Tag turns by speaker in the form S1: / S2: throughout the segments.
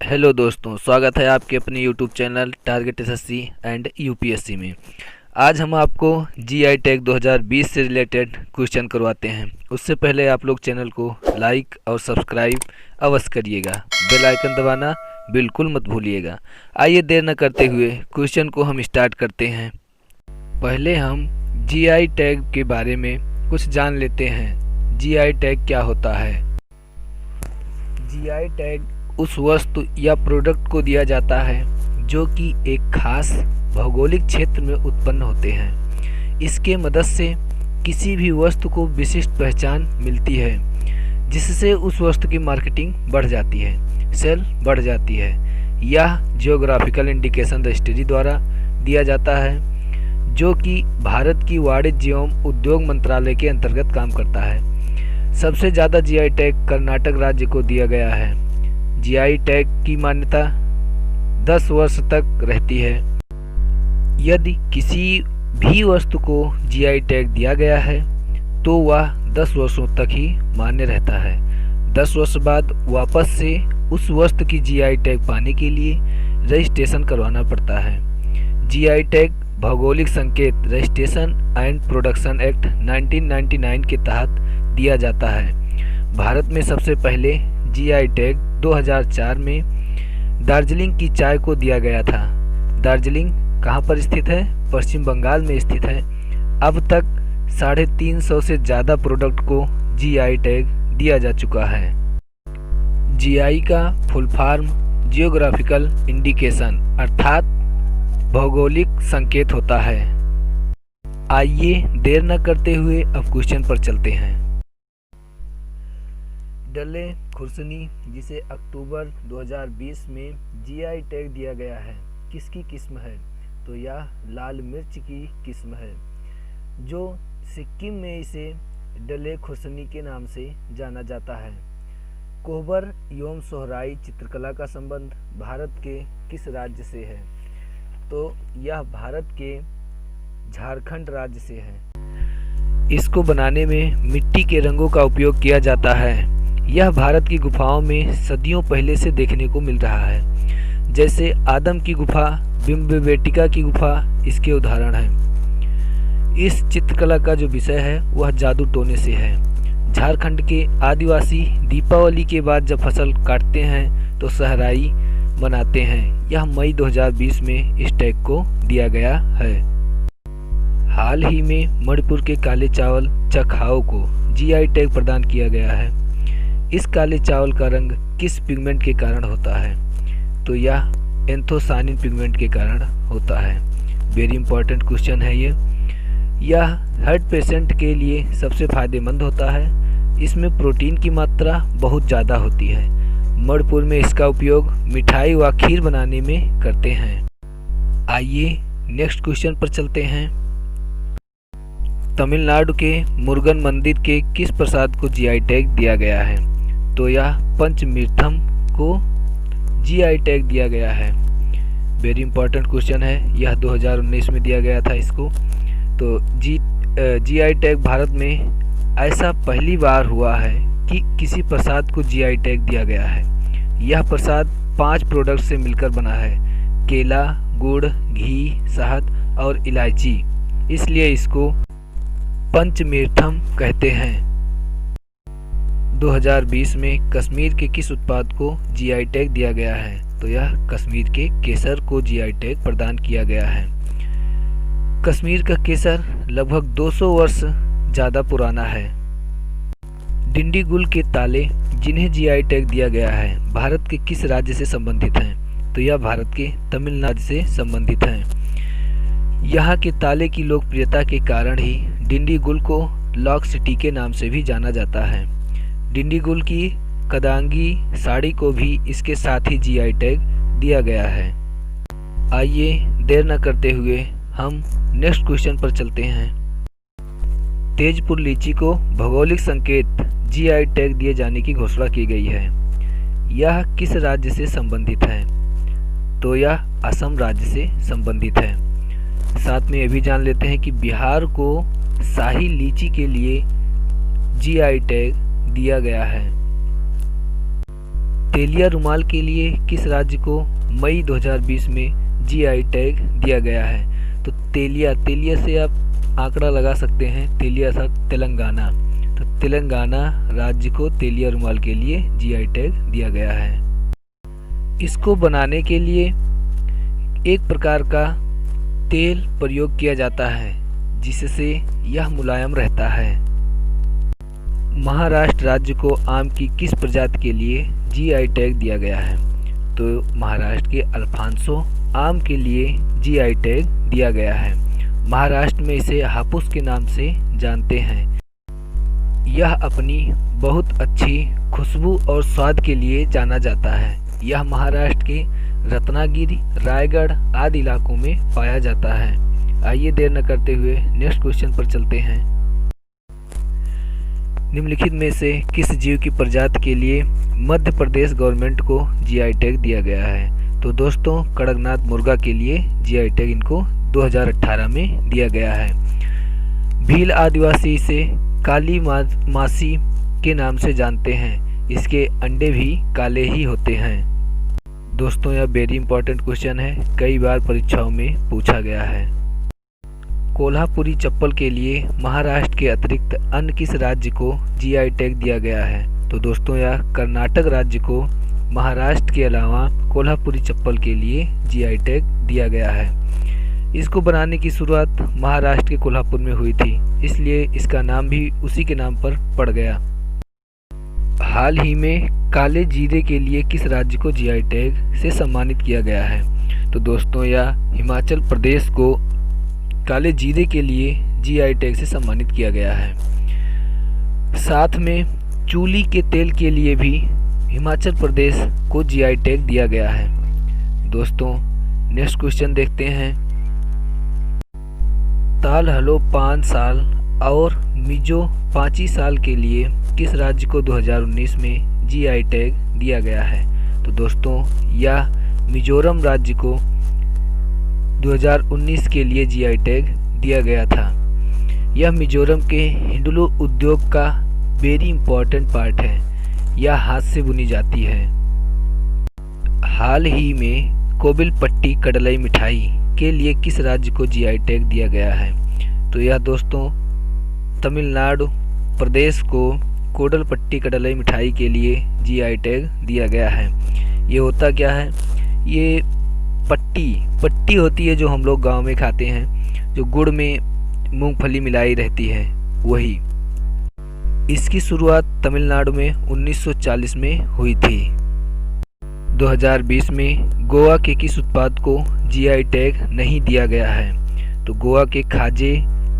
S1: Hello दोस्तों, स्वागत है आपके अपने YouTube channel target SSC and UPSC में। आज हम आपको जीआई टैग 2020 से रिलेटेड क्वेश्चन करवाते हैं। उससे पहले आप लोग चैनल को लाइक और सब्सक्राइब अवश्य करिएगा, बेल आइकन दबाना बिल्कुल मत भूलिएगा। आइए देर न करते हुए क्वेश्चन को हम स्टार्ट करते हैं। पहले हम जीआई टैग के बारे में कुछ जान लेते हैं। जीआई टैग क्या होता है? जीआई टैग उस वस्तु या प्रोडक्ट को दिया जाता है जो कि एक खास भौगोलिक क्षेत्र में उत्पन्न होते हैं। इसके मदद से किसी भी वस्तु को विशिष्ट पहचान मिलती है, जिससे उस वस्तु की मार्केटिंग बढ़ जाती है, सेल बढ़ जाती है। यह जियोग्राफिकल इंडिकेशन रजिस्ट्री द्वारा दिया जाता है, जो कि भारत की वाणिज्य एवं उद्योग मंत्रालय के अंतर्गत काम करता है। सबसे ज़्यादा जीआई टैग कर्नाटक राज्य को दिया गया है। जीआई टैग की मान्यता 10 वर्ष तक रहती है। यदि किसी भी वस्तु को जीआई टैग दिया गया है तो वह 10 वर्षों तक ही मान्य रहता है। 10 वर्ष बाद वापस से उस वस्तु की जीआई टैग पाने के लिए रजिस्ट्रेशन करवाना पड़ता है। जीआई टैग भौगोलिक संकेत रजिस्ट्रेशन एंड प्रोडक्शन एक्ट 1999 के तहत दिया जाता है। भारत में सबसे पहले जीआई टैग 2004 में दार्जिलिंग की चाय को दिया गया था। दार्जिलिंग कहाँ पर स्थित है? पश्चिम बंगाल में स्थित है। अब तक 350 से ज़्यादा प्रोडक्ट को जीआई टैग दिया जा चुका है। जीआई का फुल फॉर्म जियोग्राफिकल इंडिकेशन अर्थात भौगोलिक संकेत होता है। आइए देर न करते हुए अब क्वेश्चन पर चलते हैं। डले खुर्सनी, जिसे अक्टूबर 2020 में जीआई टैग दिया गया है, किसकी किस्म है? तो यह लाल मिर्च की किस्म है, जो सिक्किम में इसे डले खुर्सनी के नाम से जाना जाता है। कोहबर एवं सोहराई चित्रकला का संबंध भारत के किस राज्य से है? तो यह भारत के झारखंड राज्य से है। इसको बनाने में मिट्टी के रंगों का उपयोग किया जाता है। यह भारत की गुफाओं में सदियों पहले से देखने को मिल रहा है, जैसे आदम की गुफा, भीमबेटका की गुफा इसके उदाहरण हैं। इस चित्रकला का जो विषय है वह जादू टोने से है। झारखंड के आदिवासी दीपावली के बाद जब फसल काटते हैं तो सहराई मनाते हैं। यह मई 2020 में इस टैग को दिया गया है। हाल ही में मणिपुर के काले चावल चखाओ को जीआई टैग प्रदान किया गया है। इस काले चावल का रंग किस पिगमेंट के कारण होता है? तो यह एंथोसानिन पिगमेंट के कारण होता है। वेरी इंपॉर्टेंट क्वेश्चन है ये। यह हार्ट पेशेंट के लिए सबसे फायदेमंद होता है। इसमें प्रोटीन की मात्रा बहुत ज़्यादा होती है। मणिपुर में इसका उपयोग मिठाई व खीर बनाने में करते हैं। आइए नेक्स्ट क्वेश्चन पर चलते हैं। तमिलनाडु के मुरुगन मंदिर के किस प्रसाद को जीआई टैग दिया गया है? तो यह पंचमीर्थम को जीआई टैग दिया गया है। वेरी इंपॉर्टेंट क्वेश्चन है, यह 2019 में दिया गया था इसको। तो जीआई टैग भारत में ऐसा पहली बार हुआ है कि किसी प्रसाद को जीआई टैग दिया गया है। यह प्रसाद 5 प्रोडक्ट से मिलकर बना है: केला, गुड़, घी, शहद और इलायची। इसलिए इसको पंचमीर्थम कहते हैं। 2020 में कश्मीर के किस उत्पाद को जीआई टैग दिया गया है? तो यह कश्मीर के केसर को जीआई टैग प्रदान किया गया है। कश्मीर का केसर लगभग 200 वर्ष ज़्यादा पुराना है। डिंडीगुल के ताले, जिन्हें जीआई टैग दिया गया है, भारत के किस राज्य से संबंधित हैं? तो यह भारत के तमिलनाडु से संबंधित हैं। यहाँ के ताले की लोकप्रियता के कारण ही डिंडीगुल को लॉक सिटी के नाम से भी जाना जाता है। डिंडीगुल की कदांगी साड़ी को भी इसके साथ ही जीआई टैग दिया गया है। आइए देर न करते हुए हम नेक्स्ट क्वेश्चन पर चलते हैं। तेजपुर लीची को भौगोलिक संकेत जीआई टैग दिए जाने की घोषणा की गई है। यह किस राज्य से संबंधित है? तो यह असम राज्य से संबंधित है। साथ में यह भी जान लेते हैं कि बिहार को शाही लीची के लिए जीआई टैग दिया गया है। तेलिया रुमाल के लिए किस राज्य को मई 2020 में जीआई टैग दिया गया है? तो तेलिया से आप आंकड़ा लगा सकते हैं, तेलिया था तेलंगाना, तो तेलंगाना राज्य को तेलिया रुमाल के लिए जीआई टैग दिया गया है। इसको बनाने के लिए एक प्रकार का तेल प्रयोग किया जाता है जिससे यह मुलायम रहता है। महाराष्ट्र राज्य को आम की किस प्रजाति के लिए जीआई टैग दिया गया है? तो महाराष्ट्र के अल्फांसो आम के लिए जीआई टैग दिया गया है। महाराष्ट्र में इसे हापुस के नाम से जानते हैं। यह अपनी बहुत अच्छी खुशबू और स्वाद के लिए जाना जाता है। यह महाराष्ट्र के रत्नागिरी, रायगढ़ आदि इलाकों में पाया जाता है। आइए देर न करते हुए नेक्स्ट क्वेश्चन पर चलते हैं। निम्नलिखित में से किस जीव की प्रजाति के लिए मध्य प्रदेश गवर्नमेंट को जीआई टैग दिया गया है? तो दोस्तों कड़कनाथ मुर्गा के लिए जीआई टैग इनको 2018 में दिया गया है। भील आदिवासी इसे काली मासी के नाम से जानते हैं। इसके अंडे भी काले ही होते हैं। दोस्तों यह वेरी इंपॉर्टेंट क्वेश्चन है, कई बार परीक्षाओं में पूछा गया है। कोल्हापुरी चप्पल के लिए महाराष्ट्र के अतिरिक्त अन्य किस राज्य को जीआई टैग दिया गया है? तो दोस्तों यह कर्नाटक राज्य को महाराष्ट्र के अलावा कोल्हापुरी चप्पल के लिए जीआई टैग दिया गया है। इसको बनाने की शुरुआत महाराष्ट्र के कोल्हापुर में हुई थी, इसलिए इसका नाम भी उसी के नाम पर पड़ गया। हाल ही में काले जीरे के लिए किस राज्य को जीआई टैग से सम्मानित किया गया है? तो दोस्तों यह हिमाचल प्रदेश को काले जीरे के लिए जीआई टैग से सम्मानित किया गया है। साथ में चूली के तेल के लिए भी हिमाचल प्रदेश को जीआई टैग दिया गया है। दोस्तों नेक्स्ट क्वेश्चन देखते हैं। ताल हलो 5 साल और मिजो 5 साल के लिए किस राज्य को 2019 में जीआई टैग दिया गया है? तो दोस्तों यह मिजोरम राज्य को 2019 के लिए जीआई टैग दिया गया था। यह मिजोरम के हिंडुलू उद्योग का वेरी इंपॉर्टेंट पार्ट है। यह हाथ से बुनी जाती है। हाल ही में कोबिलपट्टी कड़लई मिठाई के लिए किस राज्य को जीआई टैग दिया गया है? तो यह दोस्तों तमिलनाडु प्रदेश को कोडलपट्टी कड़लई मिठाई के लिए जीआई टैग दिया गया है। ये होता क्या है? ये पट्टी होती है जो हम लोग गांव में खाते हैं, जो गुड़ में मूंगफली मिलाई रहती है, वही। इसकी शुरुआत तमिलनाडु में 1940 में हुई थी। 2020 में गोवा के किस उत्पाद को जीआई टैग नहीं दिया गया है? तो गोवा के खाजे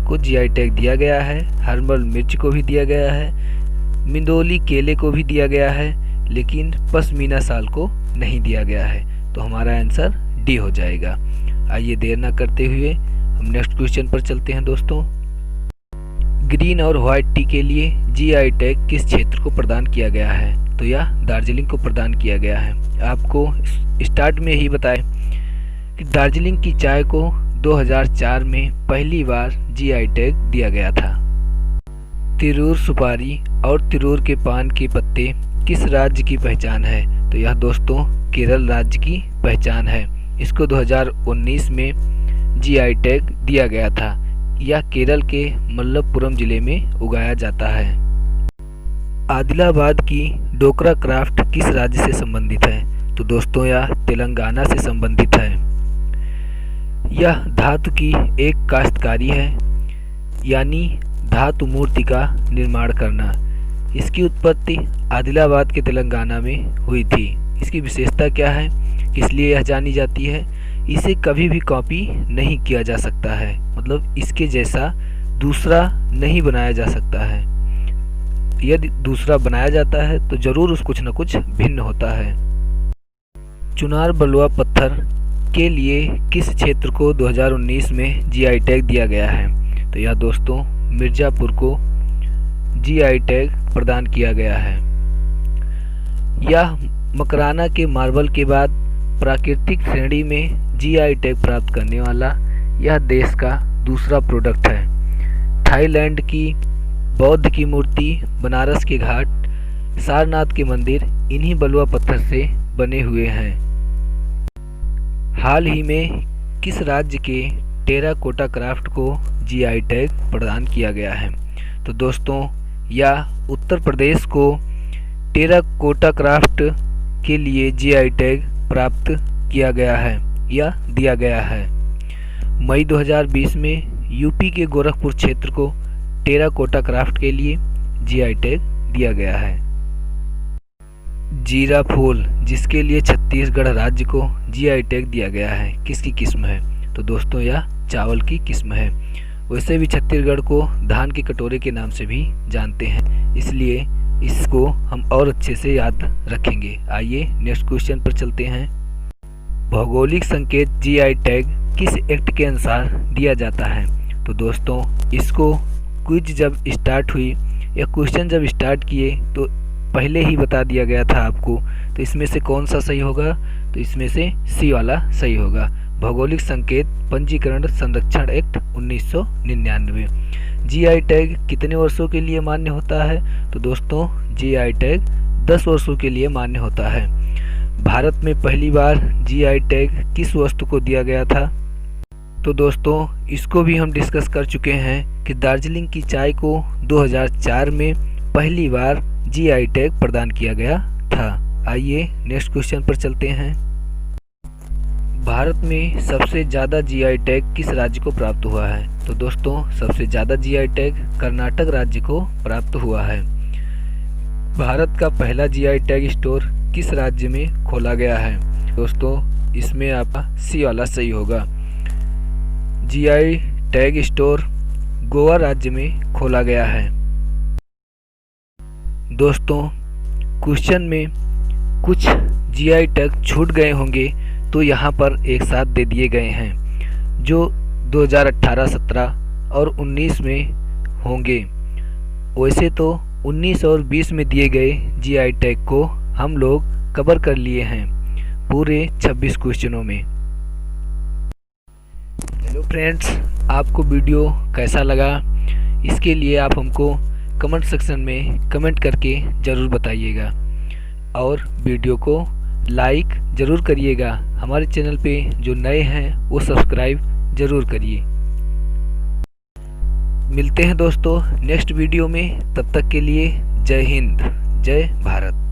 S1: को जीआई टैग दिया गया है, हर्बल मिर्च को भी दिया गया है, मिंदोली केले को भी दिया गया है, लेकिन पश्मीना शाल को नहीं दिया गया है। तो हमारा आंसर डी हो जाएगा। आइए देर ना करते हुए हम नेक्स्ट क्वेश्चन पर चलते हैं। दोस्तों ग्रीन और व्हाइट टी के लिए जीआई टैग किस क्षेत्र को प्रदान किया गया है? तो यह दार्जिलिंग को प्रदान किया गया है। आपको स्टार्ट में ही बताएं कि दार्जिलिंग की चाय को 2004 में पहली बार जीआई टैग दिया गया था। तिरूर सुपारी और तिरूर के पान के पत्ते किस राज्य की पहचान है? तो यह दोस्तों केरल राज्य की पहचान है। इसको 2019 में जीआई टैग दिया गया था। यह केरल के मलप्पुरम जिले में उगाया जाता है। आदिलाबाद की डोकरा क्राफ्ट किस राज्य से संबंधित है? तो दोस्तों यह तेलंगाना से संबंधित है। यह धातु की एक काश्तकारी है, यानी धातु मूर्ति का निर्माण करना। इसकी उत्पत्ति आदिलाबाद के तेलंगाना में हुई थी। इसकी विशेषता क्या है, किस लिए यह जानी जाती है? इसे कभी भी कॉपी नहीं किया जा सकता है, मतलब इसके जैसा दूसरा नहीं बनाया जा सकता है। यदि दूसरा बनाया जाता है तो जरूर उस कुछ न कुछ भिन्न होता है। चुनार बलुआ पत्थर के लिए किस क्षेत्र को 2019 में जीआई टैग दिया गया है? तो यह दोस्तों मिर्ज़ापुर को जीआई टैग प्रदान किया गया है। यह मकराना के मार्बल के बाद प्राकृतिक श्रेणी में जीआई टैग प्राप्त करने वाला यह देश का दूसरा प्रोडक्ट है। थाईलैंड की बौद्ध की मूर्ति बनारस के घाट सारनाथ के मंदिर इन्हीं बलुआ पत्थर से बने हुए हैं। हाल ही में किस राज्य के टेराकोटा क्राफ्ट को जीआई टैग प्रदान किया गया है? तो दोस्तों, या उत्तर प्रदेश को टेराकोटा क्राफ्ट के लिए जीआई टैग प्राप्त किया गया है या दिया गया है। मई 2020 में यूपी के गोरखपुर क्षेत्र को टेराकोटा क्राफ्ट के लिए जीआई टैग दिया गया है। जीरा फूल, जिसके लिए छत्तीसगढ़ राज्य को जीआई टैग दिया गया है, किसकी किस्म है? तो दोस्तों, यह चावल की किस्म है। वैसे भी छत्तीसगढ़ को धान के कटोरे के नाम से भी जानते हैं, इसलिए इसको हम और अच्छे से याद रखेंगे। आइए नेक्स्ट क्वेश्चन पर चलते हैं। भौगोलिक संकेत जीआई टैग किस एक्ट के अनुसार दिया जाता है? तो दोस्तों, इसको क्विज जब स्टार्ट हुई या क्वेश्चन जब स्टार्ट किए तो पहले ही बता दिया गया था आपको। तो इसमें से कौन सा सही होगा? तो इसमें से सी वाला सही होगा। भौगोलिक संकेत पंजीकरण संरक्षण एक्ट 1999। जीआई टैग कितने वर्षों के लिए मान्य होता है? तो दोस्तों, जीआई टैग 10 वर्षों के लिए मान्य होता है। भारत में पहली बार जीआई टैग किस वस्तु को दिया गया था? तो दोस्तों, इसको भी हम डिस्कस कर चुके हैं कि दार्जिलिंग की चाय को 2004 में पहली बार जीआई टैग प्रदान किया गया था। आइए नेक्स्ट क्वेश्चन पर चलते हैं। भारत में सबसे ज़्यादा जीआई टैग किस राज्य को प्राप्त हुआ है? तो दोस्तों, सबसे ज़्यादा जीआई टैग कर्नाटक राज्य को प्राप्त हुआ है। भारत का पहला जीआई टैग स्टोर किस राज्य में खोला गया है? दोस्तों, इसमें आपका सी वाला सही होगा। जीआई टैग स्टोर गोवा राज्य में खोला गया है। दोस्तों, क्वेश्चन में कुछ जीआई टैग छूट गए होंगे तो यहाँ पर एक साथ दे दिए गए हैं, जो 2018, 17 और 19 में होंगे। वैसे तो 19 और 20 में दिए गए जीआई टैग को हम लोग कवर कर लिए हैं पूरे 26 क्वेश्चनों में। हेलो फ्रेंड्स, आपको वीडियो कैसा लगा? इसके लिए आप हमको कमेंट सेक्शन में कमेंट करके ज़रूर बताइएगा और वीडियो को लाइक ज़रूर करिएगा। हमारे चैनल पे जो नए हैं वो सब्सक्राइब ज़रूर करिए। मिलते हैं दोस्तों नेक्स्ट वीडियो में, तब तक के लिए जय हिंद, जय भारत।